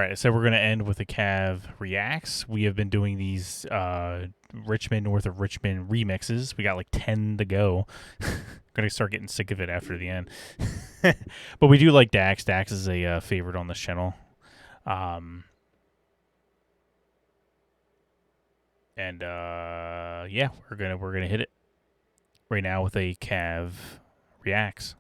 right, so we're going to end with a Cav Reacts. We have been doing these Richmen, North of Richmond remixes. We got like 10 to go. Going to start getting sick of it after the end. But we do like DAX. DAX is a favorite on this channel. Yeah, we're gonna hit it right now with a Cav Reacts.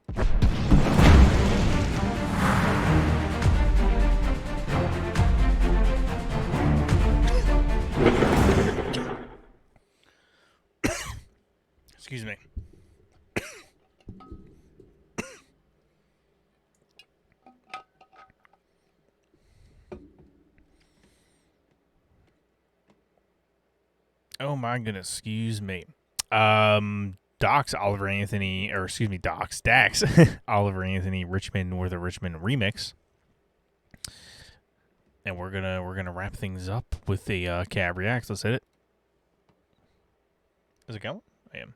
Excuse me. Oh my goodness, excuse me. Dax Oliver Anthony, or excuse me, Dax Oliver Anthony Richmen, North of Richmond remix. And we're gonna wrap things up with a Cab Reacts. Let's hit it. Is it going? I am.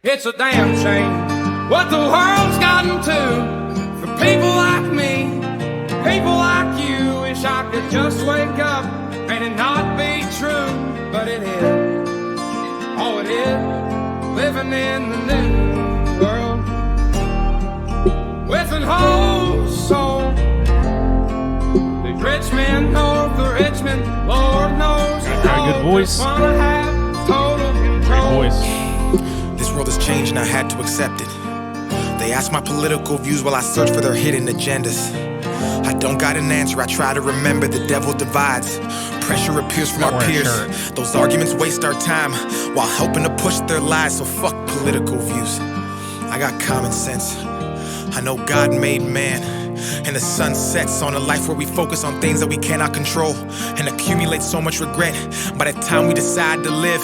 It's a damn shame what the world's gotten to for people like me, people like you. Wish I could just wake up and it not be true, but it is. Oh, it is living in the new world with an whole soul. The rich man north of Richmond, Lord knows. Got a good voice. Wanna have total control. Great voice. This world has changed and I had to accept it. They ask my political views while I search for their hidden agendas. I don't got an answer, I try to remember the devil divides. Pressure appears from our peers. Those arguments waste our time while helping to push their lies, so fuck political views. I got common sense. I know God made man, and the sun sets on a life where we focus on things that we cannot control and accumulate so much regret. By the time we decide to live,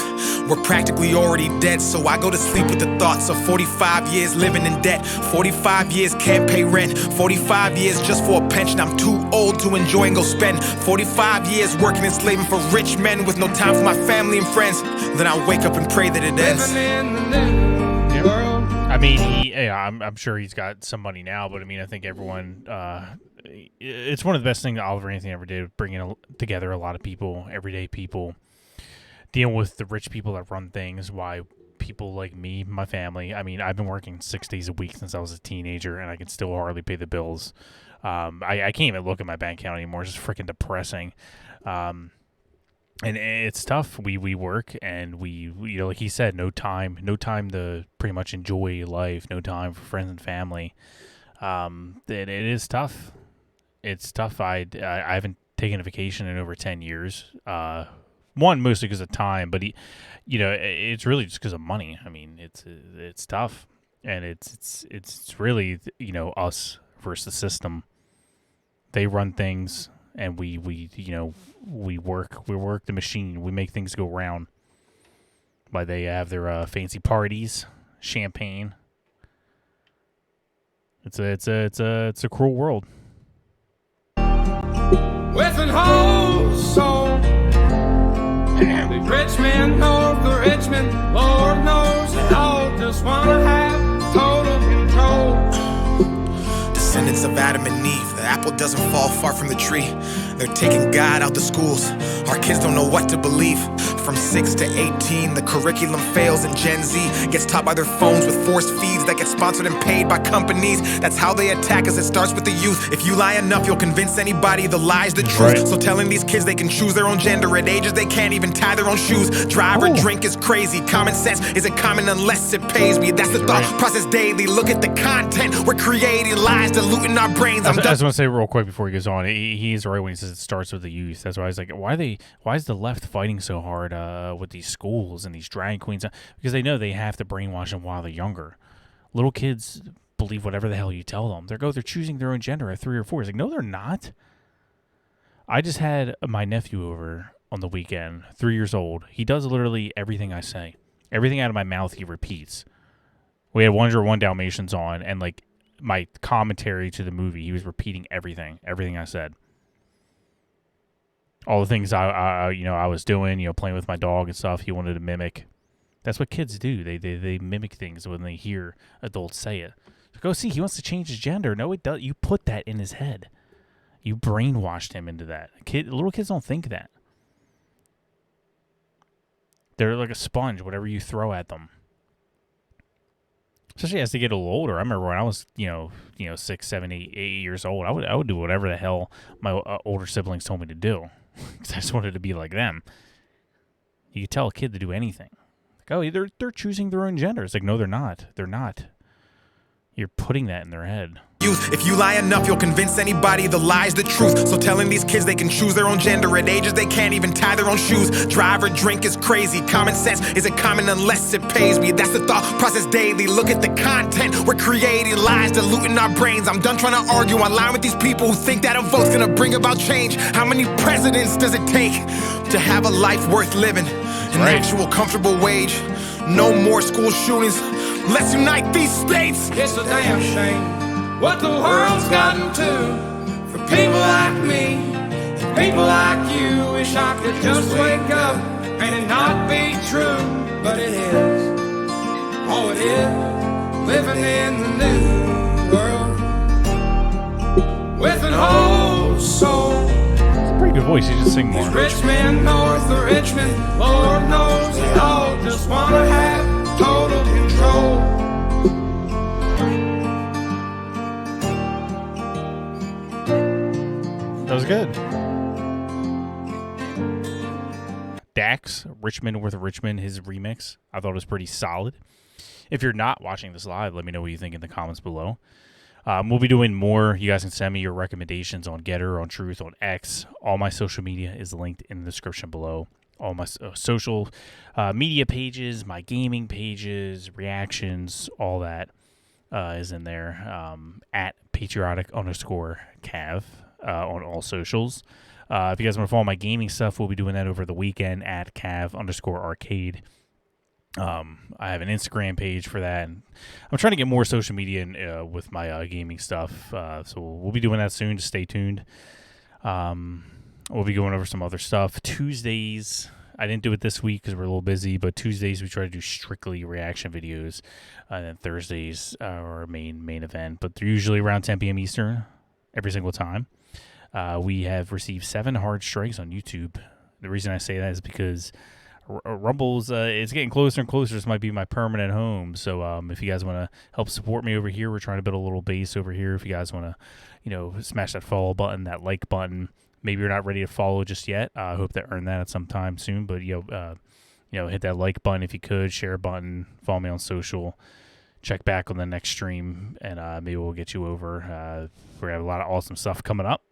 we're practically already dead. So I go to sleep with the thoughts of 45 years living in debt, 45 years can't pay rent, 45 years just for a pension I'm too old to enjoy and go spend, 45 years working and slaving for rich men with no time for my family and friends. Then I wake up and pray that it ends. I mean, I'm sure he's got some money now, but I mean, I think everyone, it's one of the best things that Oliver Anthony ever did, bringing together a lot of people, everyday people, dealing with the rich people that run things, why people like me, my family, I mean, I've been working 6 days a week since I was a teenager, and I can still hardly pay the bills. I can't even look at my bank account anymore. It's just freaking depressing. And it's tough. We work, and we you know, like he said, no time to pretty much enjoy life, no time for friends and family. It is tough. It's tough. I haven't taken a vacation in over 10 years. One, mostly because of time, but it's really just because of money. I mean, it's tough, and it's really, us versus the system. They run things, and we work the machine. We make things go round. Why they have their fancy parties, champagne. It's a cruel world. With an whole soul. The rich man north of Richmond, Lord knows they all just wanna have total control. Descendants of Adam and Eve, the apple doesn't fall far from the tree. They're taking God out the schools. Our kids don't know what to believe. From 6 to 18, the curriculum fails, and Gen Z gets taught by their phones with forced feeds that get sponsored and paid by companies. That's how they attack us. It starts with the youth. If you lie enough, you'll convince anybody the lie's the truth. Right. So telling these kids they can choose their own gender at ages they can't even tie their own shoes. Drive or drink is crazy. Common sense isn't common unless it pays me. That's the thought process daily. Look at the content. We're creating lies, diluting our brains. I just want to say real quick before he goes on, he's right when he says it starts with the youth. That's why I was like, why is the left fighting so hard with these schools and these drag queens? Because they know they have to brainwash them while they're younger. Little kids believe whatever the hell you tell them. They're choosing their own gender at 3 or 4. It's like, no, they're not. I just had my nephew over on the weekend, 3 years old. He does literally everything I say. Everything out of my mouth he repeats. We had 101 Dalmatians on, and like my commentary to the movie, he was repeating everything I said. All the things I was doing, playing with my dog and stuff, he wanted to mimic. That's what kids do. They mimic things when they hear adults say it. So go see, he wants to change his gender. No, it does. You put that in his head. You brainwashed him into that. Little kids don't think that. They're like a sponge, whatever you throw at them. Especially as they get a little older. I remember when I was, 6, 7, 8 years old, I would do whatever the hell my older siblings told me to do. Because I just wanted to be like them. You could tell a kid to do anything. Like, oh, they're choosing their own gender. It's like, no, they're not. They're not. You're putting that in their head. If you lie enough, you'll convince anybody the lie's the truth. So telling these kids they can choose their own gender at ages they can't even tie their own shoes. Drive or drink is crazy. Common sense isn't common unless it pays me. That's the thought process daily. Look at the content we're creating. Lies diluting our brains. I'm done trying to argue online with these people who think that a vote's gonna bring about change. How many presidents does it take to have a life worth living? An actual comfortable wage. No more school shootings. Let's unite these states. It's a damn shame what the world's gotten to. For people like me, people like you. Wish I could just wake up and it not be true. But it is, oh it is, living in the new world with an old soul. Pretty good voice. You just sing more. Richmen north of Richmond, Lord knows they all just wanna have total control. That was good. DAX, Richmen with Richmen, his remix. I thought it was pretty solid. If you're not watching this live, let me know what you think in the comments below. We'll be doing more. You guys can send me your recommendations on Getter, on Truth, on X. All my social media is linked in the description below. All my social media pages, my gaming pages, reactions, all that is in there. At Patriotic_Cav on all socials. If you guys want to follow my gaming stuff, we'll be doing that over the weekend at Cav_Arcade. I have an Instagram page for that. And I'm trying to get more social media in, with my gaming stuff. So we'll be doing that soon. Just stay tuned. We'll be going over some other stuff. Tuesdays, I didn't do it this week because we're a little busy, but Tuesdays we try to do strictly reaction videos. And then Thursdays are our main event. But they're usually around 10 p.m. Eastern every single time. We have received 7 hard strikes on YouTube. The reason I say that is because Rumble's it's getting closer and closer. This might be my permanent home. So if you guys want to help support me over here, we're trying to build a little base over here. If you guys want to, smash that follow button, that like button. Maybe you're not ready to follow just yet. I hope to earn that at some time soon. But hit that like button if you could. Share button. Follow me on social. Check back on the next stream, and maybe we'll get you over. We have a lot of awesome stuff coming up.